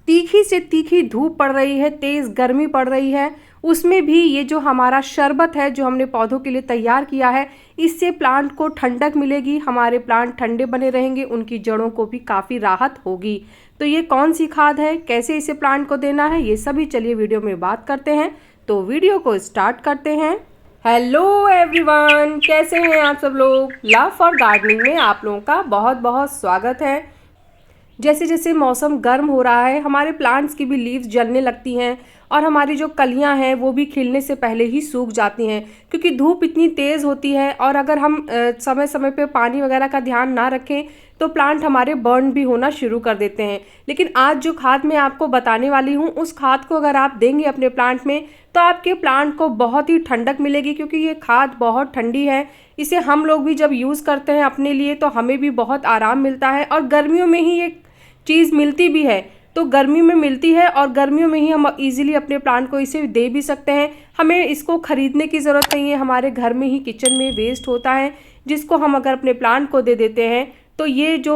तीखी से तीखी धूप पड़ रही है, तेज़ गर्मी पड़ रही है, उसमें भी ये जो हमारा शरबत है जो हमने पौधों के लिए तैयार किया है, इससे प्लांट को ठंडक मिलेगी, हमारे प्लांट ठंडे बने रहेंगे, उनकी जड़ों को भी काफ़ी राहत होगी। तो ये कौन सी खाद है, कैसे इसे प्लांट को देना है, ये सभी चलिए वीडियो में बात करते हैं। तो वीडियो को स्टार्ट करते हैं। हेलो एवरीवन, कैसे हैं आप सब लोग। लव फॉर गार्डनिंग में आप लोगों का बहुत बहुत स्वागत है। जैसे जैसे मौसम गर्म हो रहा है, हमारे प्लांट्स की भी लीव्स जलने लगती हैं और हमारी जो कलियां हैं वो भी खिलने से पहले ही सूख जाती हैं, क्योंकि धूप इतनी तेज़ होती है। और अगर हम समय समय पे पानी वगैरह का ध्यान ना रखें तो प्लांट हमारे बर्न भी होना शुरू कर देते हैं। लेकिन आज जो खाद मैं आपको बताने वाली हूँ, उस खाद को अगर आप देंगे अपने प्लांट में तो आपके प्लांट को बहुत ही ठंडक मिलेगी, क्योंकि ये खाद बहुत ठंडी है। इसे हम लोग भी जब यूज़ करते हैं अपने लिए तो हमें भी बहुत आराम मिलता है, और गर्मियों में ही ये चीज़ मिलती भी है। तो गर्मी में मिलती है और गर्मियों में ही हम इजीली अपने प्लांट को इसे दे भी सकते हैं। हमें इसको खरीदने की ज़रूरत नहीं है, हमारे घर में ही किचन में वेस्ट होता है, जिसको हम अगर अपने प्लांट को दे देते हैं तो ये जो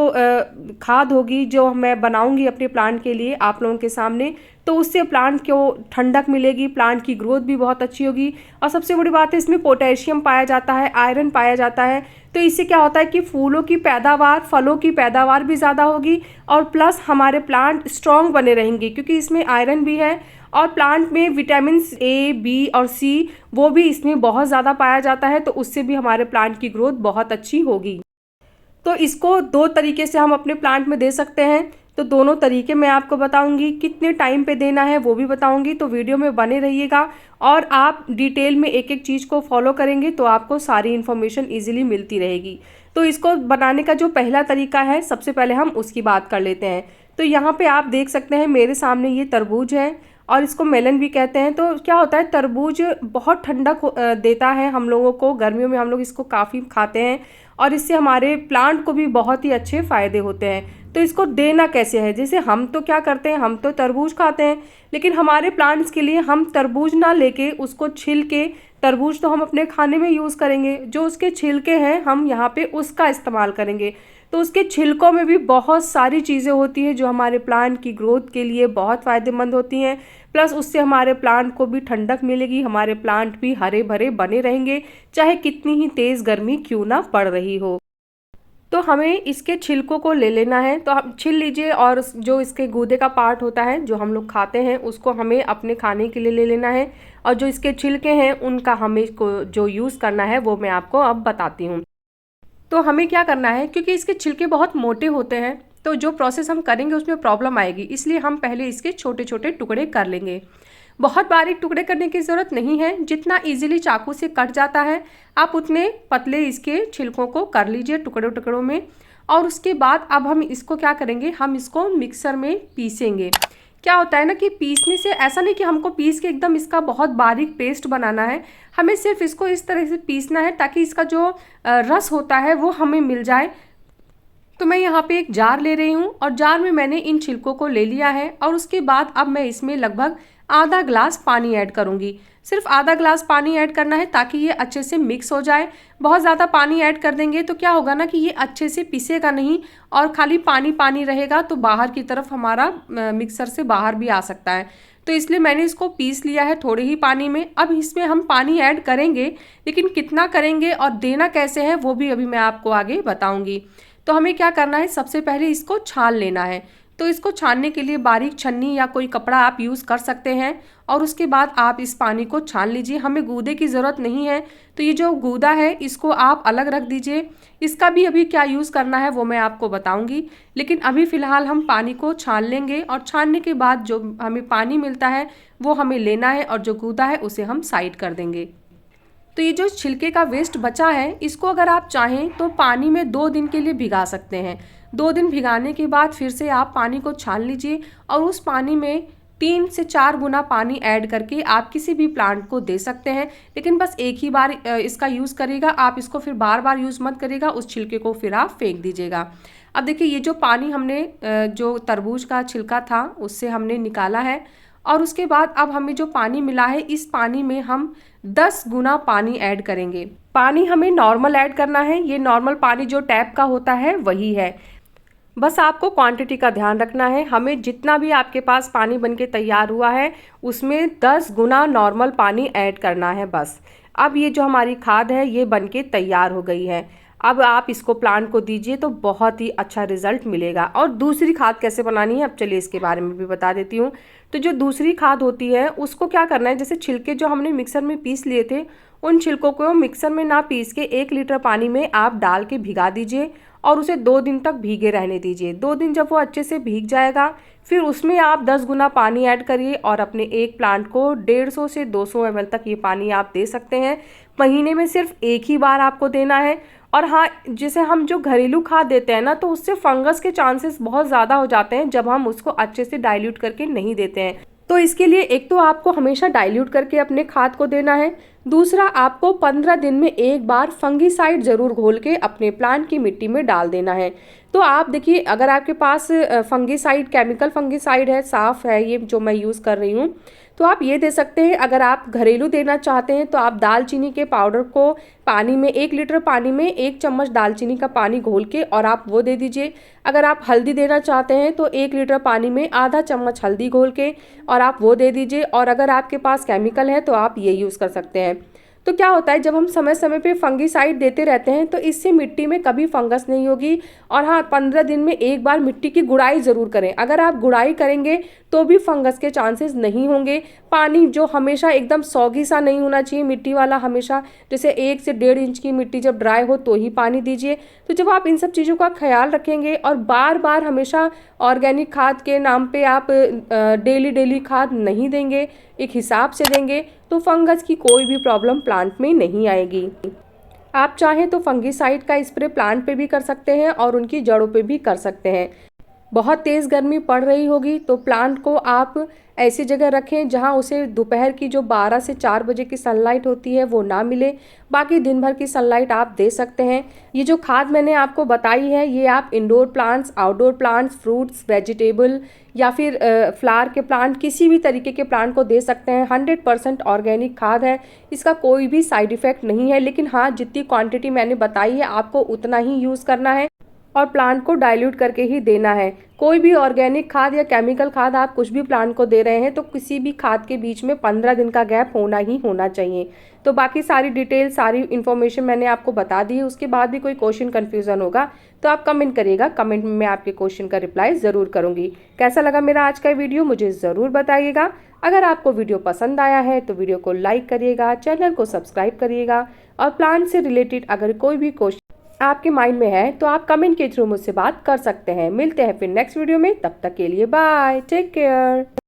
खाद होगी जो मैं बनाऊंगी अपने प्लांट के लिए आप लोगों के सामने, तो उससे प्लांट को ठंडक मिलेगी, प्लांट की ग्रोथ भी बहुत अच्छी होगी। और सबसे बड़ी बात है, इसमें पोटेशियम पाया जाता है, आयरन पाया जाता है। तो इससे क्या होता है कि फूलों की पैदावार, फलों की पैदावार भी ज़्यादा होगी, और प्लस हमारे प्लांट स्ट्रॉन्ग बने रहेंगे, क्योंकि इसमें आयरन भी है। और प्लांट में विटामिन ए, बी और सी वो भी इसमें बहुत ज़्यादा पाया जाता है, तो उससे भी हमारे प्लांट की ग्रोथ बहुत अच्छी होगी। तो इसको दो तरीके से हम अपने प्लांट में दे सकते हैं। तो दोनों तरीके मैं आपको बताऊंगी, कितने टाइम पे देना है वो भी बताऊंगी। तो वीडियो में बने रहिएगा और आप डिटेल में एक एक चीज़ को फॉलो करेंगे तो आपको सारी इन्फॉर्मेशन इजीली मिलती रहेगी। तो इसको बनाने का जो पहला तरीका है, सबसे पहले हम उसकी बात कर लेते हैं। तो यहाँ पे आप देख सकते हैं मेरे सामने ये तरबूज है, और इसको मेलन भी कहते हैं। तो क्या होता है, तरबूज बहुत ठंडक देता है हम लोगों को, गर्मियों में हम लोग इसको काफ़ी खाते हैं, और इससे हमारे प्लांट को भी बहुत ही अच्छे फ़ायदे होते हैं। तो इसको देना कैसे है, जैसे हम तो क्या करते हैं, हम तो तरबूज खाते हैं, लेकिन हमारे प्लांट्स के लिए हम तरबूज ना लेके उसको छिल के, तरबूज तो हम अपने खाने में यूज़ करेंगे, जो उसके छिलके हैं हम यहाँ पे उसका इस्तेमाल करेंगे। तो उसके छिलकों में भी बहुत सारी चीज़ें होती हैं जो हमारे प्लांट की ग्रोथ के लिए बहुत फ़ायदेमंद होती हैं। प्लस उससे हमारे प्लांट को भी ठंडक मिलेगी, हमारे प्लांट भी हरे भरे बने रहेंगे, चाहे कितनी ही तेज़ गर्मी क्यों ना पड़ रही हो। तो हमें इसके छिलकों को ले लेना है, तो हम छिल लीजिए, और जो इसके गूदे का पार्ट होता है जो हम लोग खाते हैं उसको हमें अपने खाने के लिए ले लेना है, और जो इसके छिलके हैं उनका हमें को जो यूज़ करना है वो मैं आपको अब बताती हूँ। तो हमें क्या करना है, क्योंकि इसके छिलके बहुत मोटे होते हैं तो जो प्रोसेस हम करेंगे उसमें प्रॉब्लम आएगी, इसलिए हम पहले इसके छोटे छोटे टुकड़े कर लेंगे। बहुत बारीक टुकड़े करने की ज़रूरत नहीं है, जितना इजीली चाकू से कट जाता है आप उतने पतले इसके छिलकों को कर लीजिए टुकड़ों टुकड़ों में। और उसके बाद अब हम इसको क्या करेंगे, हम इसको मिक्सर में पीसेंगे। क्या होता है ना कि पीसने से ऐसा नहीं कि हमको पीस के एकदम इसका बहुत बारीक पेस्ट बनाना है, हमें सिर्फ इसको इस तरह से पीसना है ताकि इसका जो रस होता है वो हमें मिल जाए। तो मैं यहाँ पे एक जार ले रही हूँ, और जार में मैंने इन छिलकों को ले लिया है, और उसके बाद अब मैं इसमें लगभग आधा ग्लास पानी ऐड करूँगी। सिर्फ आधा ग्लास पानी ऐड करना है ताकि ये अच्छे से मिक्स हो जाए। बहुत ज़्यादा पानी ऐड कर देंगे तो क्या होगा ना कि ये अच्छे से पिसेगा नहीं, और खाली पानी पानी रहेगा तो बाहर की तरफ हमारा मिक्सर से बाहर भी आ सकता है। तो इसलिए मैंने इसको पीस लिया है थोड़े ही पानी में। अब इसमें हम पानी ऐड करेंगे, लेकिन कितना करेंगे और देना कैसे है वो भी अभी मैं आपको आगे बताऊँगी। तो हमें क्या करना है, सबसे पहले इसको छान लेना है। तो इसको छानने के लिए बारीक छन्नी या कोई कपड़ा आप यूज़ कर सकते हैं, और उसके बाद आप इस पानी को छान लीजिए। हमें गूदे की ज़रूरत नहीं है, तो ये जो गूदा है इसको आप अलग रख दीजिए। इसका भी अभी क्या यूज़ करना है वो मैं आपको बताऊंगी, लेकिन अभी फ़िलहाल हम पानी को छान लेंगे, और छानने के बाद जो हमें पानी मिलता है वो हमें लेना है, और जो गूदा है उसे हम साइड कर देंगे। तो ये जो छिलके का वेस्ट बचा है इसको अगर आप चाहें तो पानी में 2 दिन के लिए भिगा सकते हैं। 2 दिन भिगाने के बाद फिर से आप पानी को छान लीजिए, और उस पानी में 3 से 4 गुना पानी ऐड करके आप किसी भी प्लांट को दे सकते हैं। लेकिन बस एक ही बार इसका यूज़ करिएगा, आप इसको फिर बार बार यूज़ मत करिएगा, उस छिलके को फिर आप फेंक दीजिएगा। अब देखिए ये जो पानी हमने जो तरबूज का छिलका था उससे हमने निकाला है, और उसके बाद अब हमें जो पानी मिला है इस पानी में हम 10 गुना पानी ऐड करेंगे। पानी हमें नॉर्मल ऐड करना है, ये नॉर्मल पानी जो टैप का होता है वही है। बस आपको क्वांटिटी का ध्यान रखना है। हमें जितना भी आपके पास पानी बनके तैयार हुआ है उसमें 10 गुना नॉर्मल पानी ऐड करना है बस। अब ये जो हमारी खाद है ये बनके तैयार हो गई है। अब आप इसको प्लांट को दीजिए तो बहुत ही अच्छा रिजल्ट मिलेगा। और दूसरी खाद कैसे बनानी है अब चलिए इसके बारे में भी बता देती हूँ। तो जो दूसरी खाद होती है उसको क्या करना है, जैसे छिलके जो हमने मिक्सर में पीस लिए थे उन छिलकों को मिक्सर में ना पीस के 1 लीटर पानी में आप डाल के भिगा दीजिए और उसे 2 दिन तक भीगे रहने दीजिए। 2 दिन जब वो अच्छे से भीग जाएगा फिर उसमें आप 10 गुना पानी ऐड करिए और अपने एक प्लांट को 150 से 200 ml तक ये पानी आप दे सकते हैं। महीने में सिर्फ एक ही बार आपको देना है। और हाँ, जैसे हम जो घरेलू खाद देते हैं ना तो उससे फंगस के चांसेस बहुत ज़्यादा हो जाते हैं जब हम उसको अच्छे से डाइल्यूट करके नहीं देते हैं। तो इसके लिए एक तो आपको हमेशा डाइल्यूट करके अपने खाद को देना है। दूसरा, आपको 15 दिन में एक बार फंगीसाइड ज़रूर घोल के अपने प्लांट की मिट्टी में डाल देना है। तो आप देखिए, अगर आपके पास फंगीसाइड, केमिकल फंगीसाइड है, साफ़ है ये जो मैं यूज़ कर रही हूँ, तो आप ये दे सकते हैं। अगर आप घरेलू देना चाहते हैं तो आप दालचीनी के पाउडर को पानी में 1 लीटर पानी में 1 चम्मच दालचीनी का पानी घोल के और आप वो दे दीजिए। अगर आप हल्दी देना चाहते हैं तो 1 लीटर पानी में आधा चम्मच हल्दी घोल के और आप वो दे दीजिए। और अगर आपके पास केमिकल है तो आप ये यूज़ कर सकते हैं। तो क्या होता है, जब हम समय समय पे फंगीसाइड देते रहते हैं तो इससे मिट्टी में कभी फंगस नहीं होगी। और हाँ, 15 दिन में एक बार मिट्टी की गुड़ाई ज़रूर करें। अगर आप गुड़ाई करेंगे तो भी फंगस के चांसेस नहीं होंगे। पानी जो हमेशा एकदम सौगी सा नहीं होना चाहिए मिट्टी वाला, हमेशा जैसे 1 से 1.5 इंच की मिट्टी जब ड्राई हो तो ही पानी दीजिए। तो जब आप इन सब चीज़ों का ख्याल रखेंगे और बार बार हमेशा ऑर्गेनिक खाद के नाम पे आप डेली खाद नहीं देंगे, एक हिसाब से देंगे, तो फंगस की कोई भी प्रॉब्लम प्लांट में नहीं आएगी। आप चाहें तो फंगीसाइड का स्प्रे प्लांट पे भी कर सकते हैं और उनकी जड़ों पे भी कर सकते हैं। बहुत तेज़ गर्मी पड़ रही होगी तो प्लांट को आप ऐसी जगह रखें जहां उसे दोपहर की जो 12 से 4 बजे की सनलाइट होती है वो ना मिले। बाकी दिन भर की सनलाइट आप दे सकते हैं। ये जो खाद मैंने आपको बताई है ये आप indoor plants, outdoor plants, fruits, vegetable या फिर फ्लावर के प्लांट, किसी भी तरीके के प्लांट को दे सकते हैं। 100% ऑर्गेनिक खाद है, इसका कोई भी साइड इफ़ेक्ट नहीं है। लेकिन हाँ, जितनी क्वांटिटी मैंने बताई है आपको उतना ही यूज़ करना है और प्लांट को डाइल्यूट करके ही देना है। कोई भी ऑर्गेनिक खाद या केमिकल खाद आप कुछ भी प्लांट को दे रहे हैं तो किसी भी खाद के बीच में 15 दिन का गैप होना ही होना चाहिए। तो बाकी सारी डिटेल, सारी इन्फॉर्मेशन मैंने आपको बता दी है। उसके बाद भी कोई क्वेश्चन कन्फ्यूज़न होगा तो आप कमेंट करिएगा, कमेंट में मैं आपके क्वेश्चन का रिप्लाई ज़रूर करूँगी। कैसा लगा मेरा आज का वीडियो मुझे ज़रूर बताइएगा। अगर आपको वीडियो पसंद आया है तो वीडियो को लाइक करिएगा, चैनल को सब्सक्राइब करिएगा और प्लांट से रिलेटेड अगर कोई भी क्वेश्चन आपके माइंड में है तो आप कमेंट के थ्रू मुझसे बात कर सकते हैं। मिलते हैं फिर नेक्स्ट वीडियो में, तब तक के लिए बाय, टेक केयर।